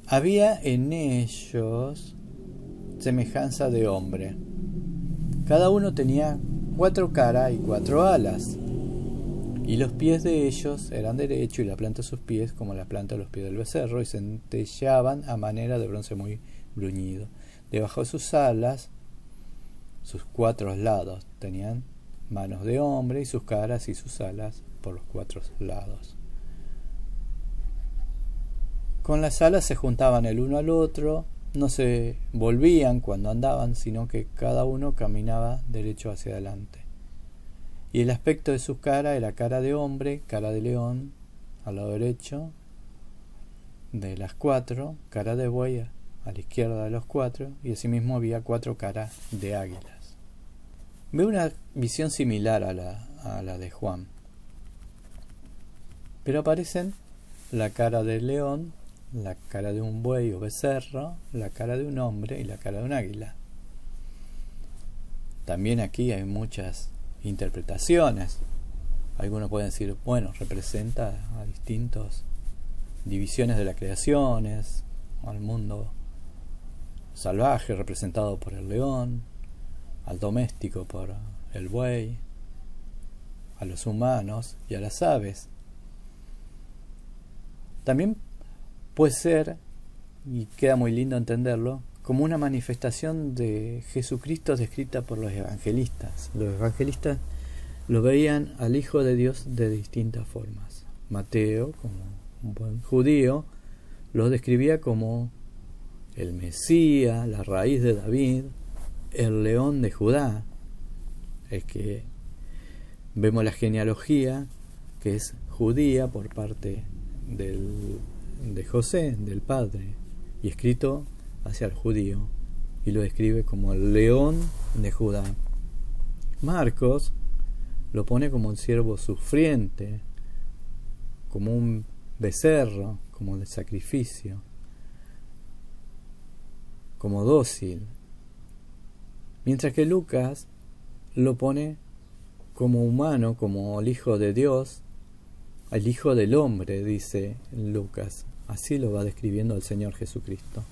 S1: Había en ellos semejanza de hombre. Cada uno tenía 4 caras y 4 alas. Y los pies de ellos eran derechos y la planta de sus pies como la planta de los pies del becerro y centelleaban a manera de bronce muy bruñido. Debajo de sus alas, sus 4 lados tenían manos de hombre y sus caras y sus alas por los 4 lados. Con las alas se juntaban el uno al otro, no se volvían cuando andaban, sino que cada uno caminaba derecho hacia adelante. Y el aspecto de su cara era cara de hombre, cara de león, al lado derecho de las 4, cara de buey a la izquierda de los 4, y asimismo había 4 caras de águilas. Veo una visión similar a la de Juan, pero aparecen la cara del león, la cara de un buey o becerro, la cara de un hombre y la cara de un águila. También aquí hay muchas interpretaciones. Algunos pueden decir, bueno, representa a distintas divisiones de las creaciones, al mundo salvaje representado por el león, al doméstico por el buey, a los humanos y a las aves. También puede ser, y queda muy lindo entenderlo, como una manifestación de Jesucristo descrita por los evangelistas. Los evangelistas lo veían al Hijo de Dios de distintas formas. Mateo, como un buen judío, lo describía como el Mesías, la raíz de David, el león de Judá. Es que vemos la genealogía que es judía por parte de José, del padre, y escrito hacia el judío, y lo describe como el león de Judá. Marcos lo pone como un siervo sufriente, como un becerro, como de sacrificio, como dócil, mientras que Lucas lo pone como humano, como el Hijo de Dios, el Hijo del Hombre, dice Lucas. Así lo va describiendo el Señor Jesucristo.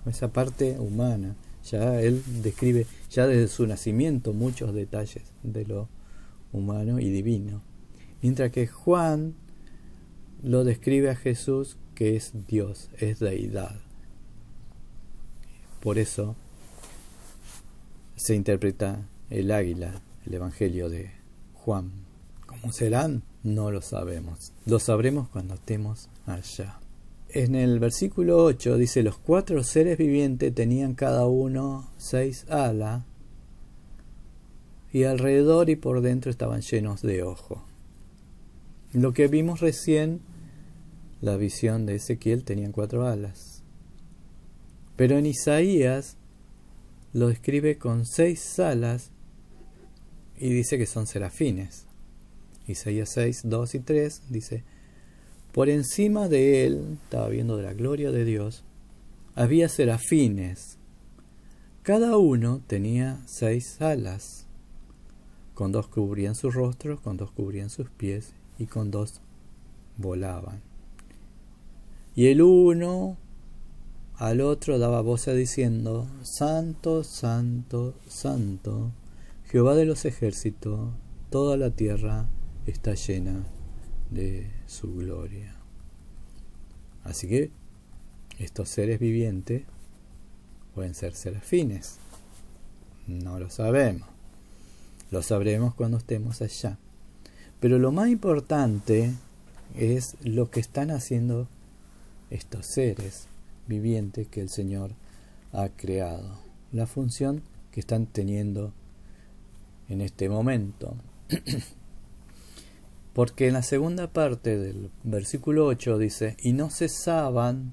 S1: Esa parte humana, ya él describe ya desde su nacimiento muchos detalles de lo humano y divino. Mientras que Juan lo describe a Jesús que es Dios, es deidad. Por eso se interpreta el águila, el Evangelio de Juan. ¿Cómo serán? No lo sabemos. Lo sabremos cuando estemos allá. En el versículo 8 dice, los 4 seres vivientes tenían cada uno 6 alas, y alrededor y por dentro estaban llenos de ojos. Lo que vimos recién, la visión de Ezequiel, tenían 4 alas. Pero en Isaías lo describe con 6 alas y dice que son serafines. Isaías 6, 2 y 3 dice: por encima de él, estaba viendo de la gloria de Dios, había serafines. Cada uno tenía 6 alas. Con 2 cubrían sus rostros, con 2 cubrían sus pies, y con 2 volaban. Y el uno al otro daba voces diciendo: Santo, Santo, Santo, Jehová de los ejércitos, toda la tierra está llena de su gloria. Así que estos seres vivientes pueden ser serafines. No lo sabemos. Lo sabremos cuando estemos allá. Pero lo más importante es lo que están haciendo estos seres vivientes que el Señor ha creado. La función que están teniendo en este momento. Porque en la segunda parte del versículo 8 dice: y no cesaban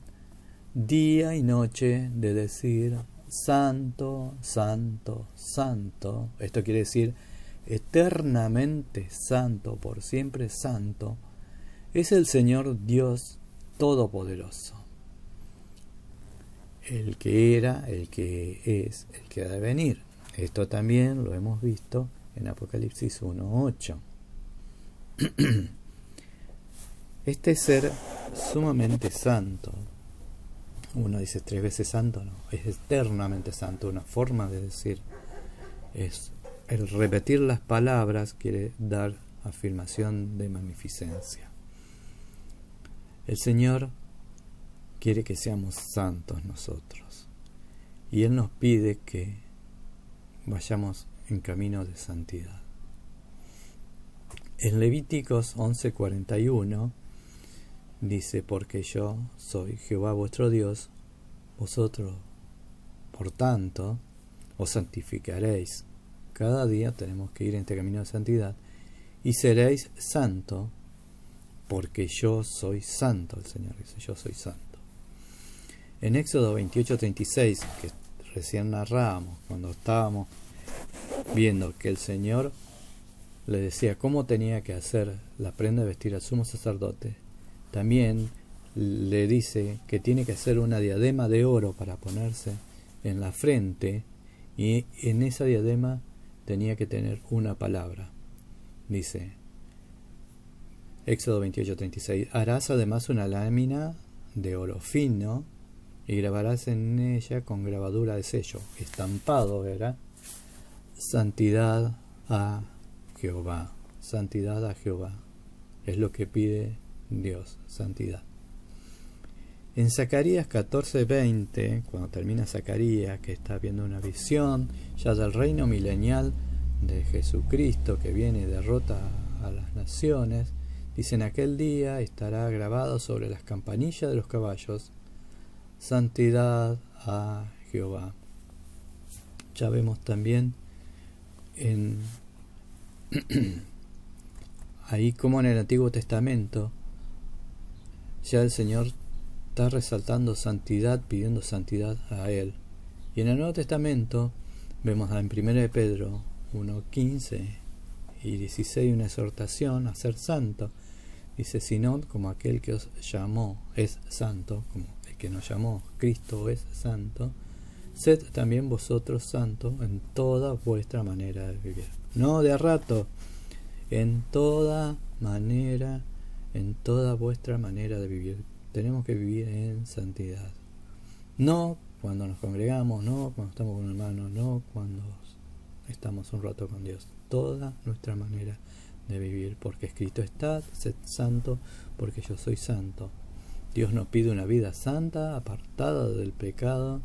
S1: día y noche de decir: Santo, Santo, Santo. Esto quiere decir eternamente santo, por siempre santo, es el Señor Dios Todopoderoso. El que era, el que es, el que ha de venir. Esto también lo hemos visto en Apocalipsis 1:8. Este ser sumamente santo, uno dice 3 veces santo, no, es eternamente santo. Una forma de decir, es el repetir las palabras quiere dar afirmación de magnificencia. El Señor quiere que seamos santos nosotros, y Él nos pide que vayamos en camino de santidad. En Levíticos 11:41 dice: porque yo soy Jehová vuestro Dios, vosotros por tanto os santificaréis. Cada día tenemos que ir en este camino de santidad, y seréis santo, porque yo soy santo. El Señor dice: yo soy santo. En Éxodo 28:36, que recién narrábamos, cuando estábamos viendo que el Señor le decía cómo tenía que hacer la prenda de vestir al sumo sacerdote, también le dice que tiene que hacer una diadema de oro para ponerse en la frente, y en esa diadema tenía que tener una palabra. Dice Éxodo 28:36: harás además una lámina de oro fino y grabarás en ella con grabadura de sello, estampado era: santidad a Jehová. Santidad a Jehová. Es lo que pide Dios, santidad. En Zacarías 14:20, cuando termina Zacarías, que está viendo una visión ya del reino milenial de Jesucristo que viene y derrota a las naciones, dice: en aquel día estará grabado sobre las campanillas de los caballos: santidad a Jehová. Ya vemos también ahí como en el Antiguo Testamento ya el Señor está resaltando santidad, pidiendo santidad a Él. Y en el Nuevo Testamento vemos en 1 de Pedro 1:15 y 16 una exhortación a ser santo. Dice: sino como aquel que os llamó es santo, como el que nos llamó Cristo es santo, sed también vosotros santos en toda vuestra manera de vivir. No de a rato, en toda manera, en toda vuestra manera de vivir. Tenemos que vivir en santidad. No cuando nos congregamos, no cuando estamos con un hermano, no cuando estamos un rato con Dios. Toda nuestra manera de vivir, porque escrito está: sed santo, porque yo soy santo. Dios nos pide una vida santa, apartada del pecado,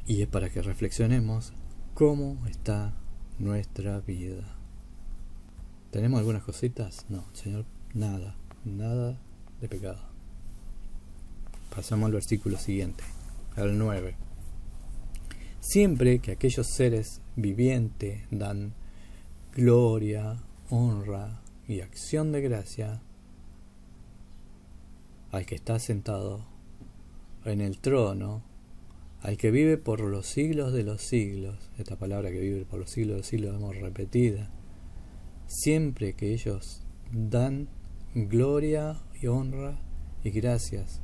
S1: y es para que reflexionemos cómo está nuestra vida. ¿Tenemos algunas cositas? No, Señor, nada de pecado. Pasamos al versículo siguiente, al 9. Siempre que aquellos seres vivientes dan gloria, honra y acción de gracia al que está sentado en el trono, al que vive por los siglos de los siglos. Esta palabra que vive por los siglos de los siglos hemos repetida. Siempre que ellos dan gloria y honra y gracias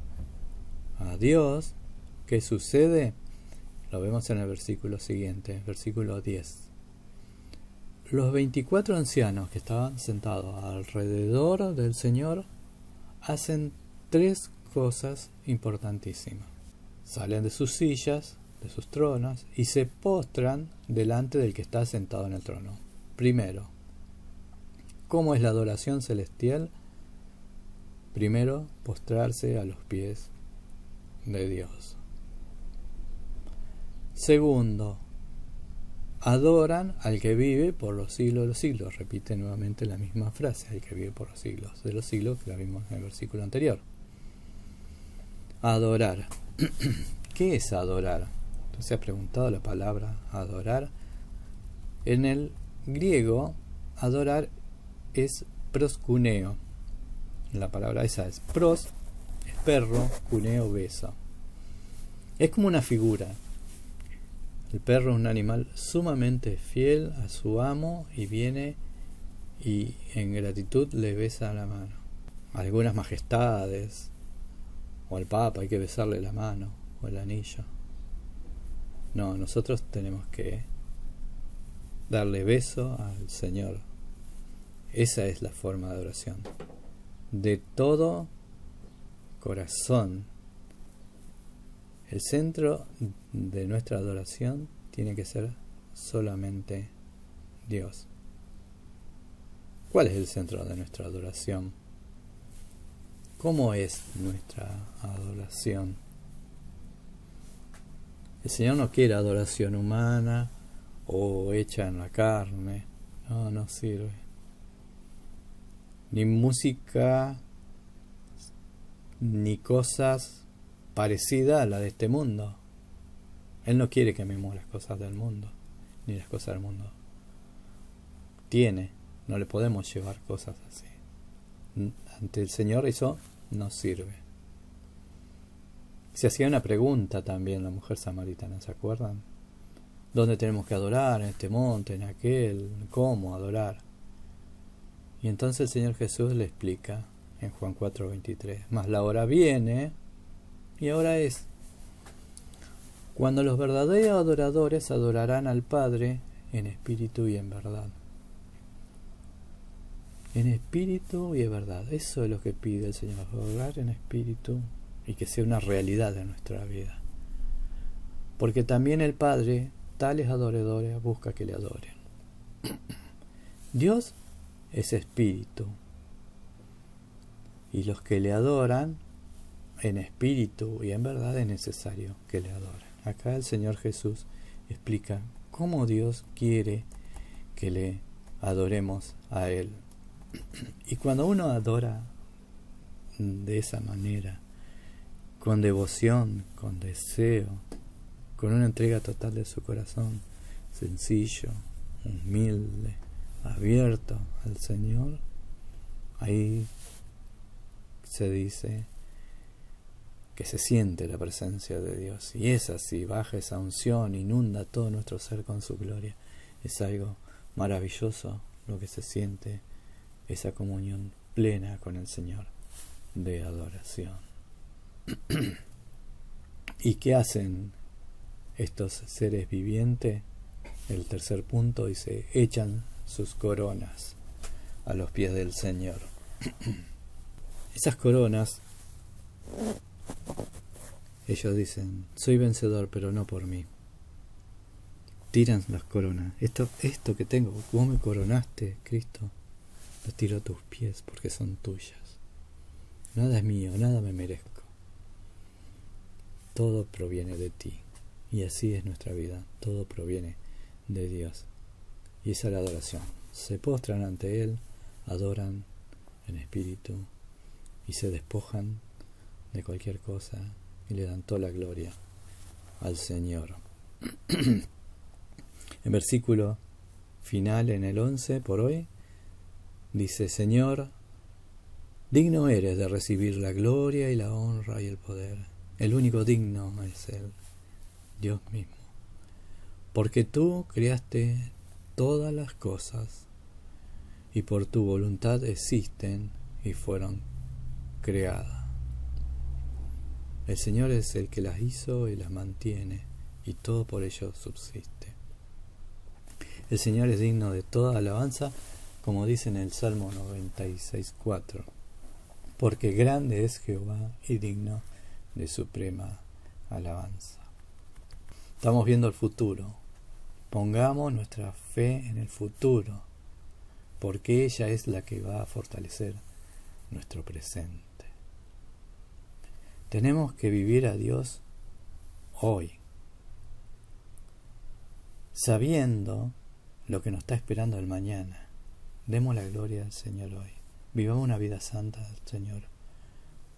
S1: a Dios, ¿qué sucede? Lo vemos en el versículo siguiente, versículo 10. Los 24 ancianos que estaban sentados alrededor del Señor hacen 3 cosas importantísimas. Salen de sus sillas, de sus tronos, y se postran delante del que está sentado en el trono. Primero, ¿cómo es la adoración celestial? Primero, postrarse a los pies de Dios. Segundo, adoran al que vive por los siglos de los siglos. Repite nuevamente la misma frase, al que vive por los siglos de los siglos, que la vimos en el versículo anterior. Adorar. ¿Qué es adorar? ¿Se ha preguntado la palabra adorar? En el griego, adorar es proskuneo. La palabra esa es pros, es perro, cuneo, beso. Es como una figura. El perro es un animal sumamente fiel a su amo y viene y en gratitud le besa la mano. A algunas majestades o al Papa hay que besarle la mano o el anillo. No, nosotros tenemos que darle beso al Señor. Esa es la forma de adoración. De todo corazón. El centro de nuestra adoración tiene que ser solamente Dios. ¿Cuál es el centro de nuestra adoración? ¿Cómo es nuestra adoración? El Señor no quiere adoración humana o hecha en la carne. No, no sirve. Ni música, ni cosas parecidas a la de este mundo. Él no quiere que amemos las cosas del mundo, ni las cosas del mundo. No le podemos llevar cosas así. Ante el Señor eso no sirve. Se hacía una pregunta también la mujer samaritana, ¿se acuerdan? ¿Dónde tenemos que adorar? ¿En este monte? ¿En aquel? ¿Cómo adorar? Y entonces el Señor Jesús le explica en Juan 4:23. Mas la hora viene, y ahora es, cuando los verdaderos adoradores adorarán al Padre en espíritu y en verdad. En espíritu y en verdad. Eso es lo que pide el Señor, adorar en espíritu y que sea una realidad de nuestra vida. Porque también el Padre, tales adoradores, busca que le adoren. Dios es espíritu. Y los que le adoran en espíritu y en verdad es necesario que le adoren. Acá el Señor Jesús explica cómo Dios quiere que le adoremos a Él. Y cuando uno adora de esa manera, con devoción, con deseo, con una entrega total de su corazón, sencillo, humilde, abierto al Señor, ahí se dice que se siente la presencia de Dios. Y es así, baja esa unción, inunda todo nuestro ser con su gloria. Es algo maravilloso lo que se siente, esa comunión plena con el Señor de adoración. ¿Y qué hacen estos seres vivientes? El tercer punto dice, echan sus coronas a los pies del Señor. Esas coronas, ellos dicen, soy vencedor, pero no por mí. Tiran las coronas. Esto que tengo, vos me coronaste, Cristo, lo tiro a tus pies porque son tuyas. Nada es mío, nada me merezco. Todo proviene de ti. Y así es nuestra vida. Todo proviene de Dios. Y esa es la adoración. Se postran ante Él, adoran en espíritu y se despojan de cualquier cosa y le dan toda la gloria al Señor. En versículo final, en el 11 por hoy, dice, Señor, digno eres de recibir la gloria y la honra y el poder. El único digno es Él. Dios mismo. Porque tú creaste todas las cosas y por tu voluntad existen y fueron creadas. El Señor es el que las hizo y las mantiene, y todo por ello subsiste. El Señor es digno de toda alabanza, como dice en el Salmo 96:4, porque grande es Jehová y digno de suprema alabanza. Estamos viendo el futuro. Pongamos nuestra fe en el futuro, porque ella es la que va a fortalecer nuestro presente. Tenemos que vivir a Dios hoy, sabiendo lo que nos está esperando el mañana. Demos la gloria al Señor hoy. Vivamos una vida santa al Señor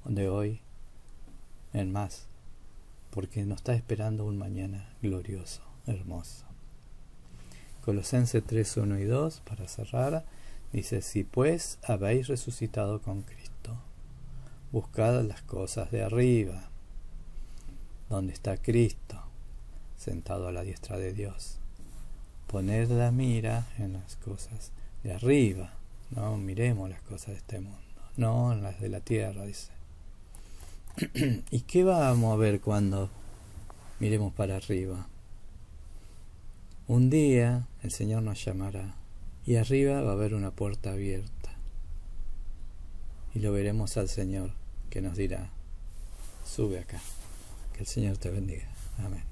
S1: de hoy en más, porque nos está esperando un mañana glorioso, hermoso. Colosenses 3:1 y 2, para cerrar, dice: si pues habéis resucitado con Cristo, buscad las cosas de arriba, donde está Cristo, sentado a la diestra de Dios. Poned la mira en las cosas de arriba, no miremos las cosas de este mundo, no en las de la tierra, dice. ¿Y qué vamos a ver cuando miremos para arriba? Un día el Señor nos llamará y arriba va a haber una puerta abierta y lo veremos al Señor, que nos dirá: sube acá. Que el Señor te bendiga. Amén.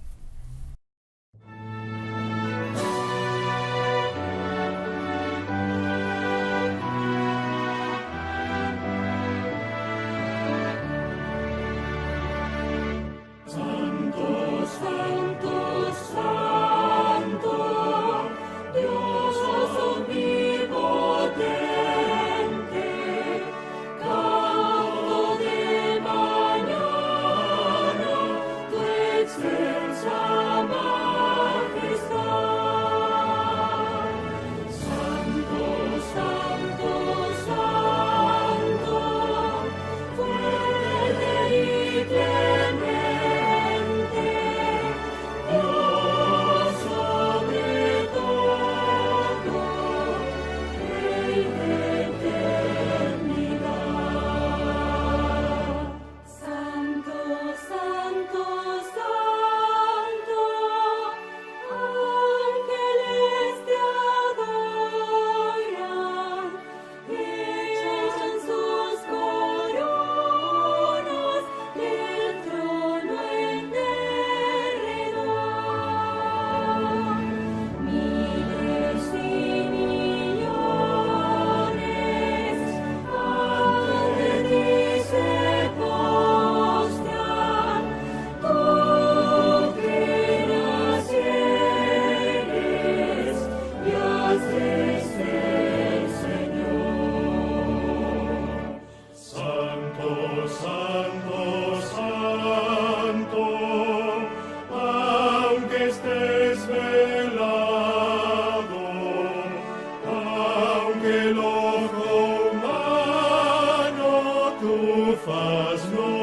S2: el ojo humano tu faz no